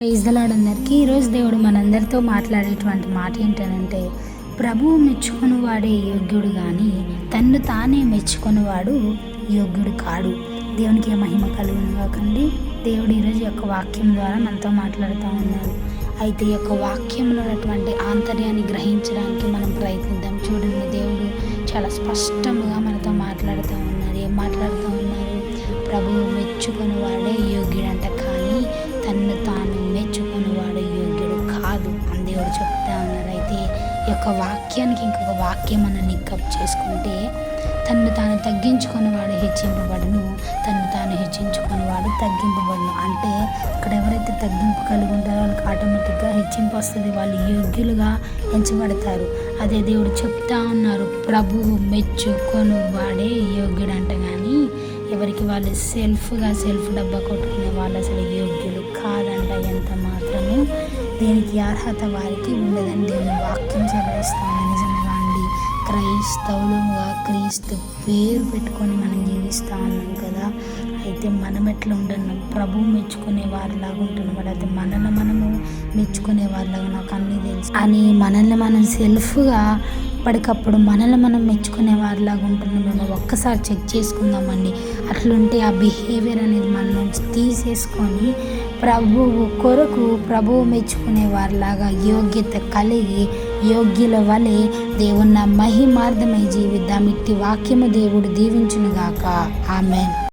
Praise the lord అందరికీ. ఈరోజు దేవుడు మనందరితో మాట్లాడేటువంటి మాట ఏంటంటే, ప్రభువు మెచ్చుకుని వాడే యోగ్యుడు కానీ తన్ను తానే మెచ్చుకునేవాడు యోగ్యుడు కాడు. దేవునికి మహిమ కలుగును కాకండి. దేవుడు ఈరోజు యొక్క వాక్యం ద్వారా మనతో మాట్లాడుతూ ఉన్నారు. అయితే ఈ యొక్క వాక్యంలో ఉన్నటువంటి ఆంతర్యాన్ని గ్రహించడానికి మనం ప్రయత్నిద్దాం. చూడండి, దేవుడు చాలా స్పష్టంగా మనతో మాట్లాడుతూ ఉన్నారు. ఏం మాట్లాడుతూ ఉన్నారు? ప్రభువు మెచ్చుకుని వాడే యోగ్యుడంట, కానీ తన్ను తాను మెచ్చుకునేవాడు యోగ్యుడు కాదు అని దేవుడు చెప్తా ఉన్నారు. అయితే ఈ యొక్క వాక్యానికి ఇంకొక వాక్యం మనం లింకప్ చేసుకుంటే, తన్ను తాను తగ్గించుకునేవాడు హెచ్చింపబడును, తన్ను తాను హెచ్చించుకునేవాడు తగ్గింపబడును. అంటే ఇక్కడ ఎవరైతే తగ్గింపు కలిగి ఉంటారో వాళ్ళకి ఆటోమేటిక్గా హెచ్చింపు వస్తుంది, వాళ్ళు యోగ్యులుగా ఎంచబడతారు. అదే దేవుడు చెప్తా ఉన్నారు, ప్రభువు మెచ్చుకొని వాడే యోగ్యుడంట, కానీ ఎవరికి వాళ్ళు సెల్ఫ్ డబ్బా కొట్టుకునే వాళ్ళు అసలు యోగ్యులు కాదంట. ఎంత మాత్రము దేనికి అర్హత వారికి ఉండదని దేవుని వాక్యం సెలవిస్తుంది. నిజంగా అండి, క్రైస్తవులుగా క్రీస్తు పేరు పెట్టుకొని మనం జీవిస్తూ ఉన్నాం కదా. అయితే మనం ఎట్లా ఉంటున్నాం? ప్రభువు మెచ్చుకునే వారిలాగా ఉంటున్నాం. అయితే మనల్ని మనము మెచ్చుకునే వారిలాగా నాకు అన్నీ తెలుసు అని మనల్ని మనం సెల్ఫ్గా అప్పటికప్పుడు మనల్ని మనం మెచ్చుకునే వారిలాగా ఉంటున్నాం. మేము ఒక్కసారి చెక్ చేసుకుందామండి. అట్లుంటే ఆ బిహేవియర్ అనేది మన నుంచి తీసేసుకొని ప్రభువు కొరకు ప్రభువు మెచ్చుకునే వారిలాగా యోగ్యత కలిగి యోగ్యుల వలె దేవుని మహిమార్థమై జీవిద్దాం. ఇట్టి వాక్యము దేవుడు దీవించునుగాక. ఆమేన్.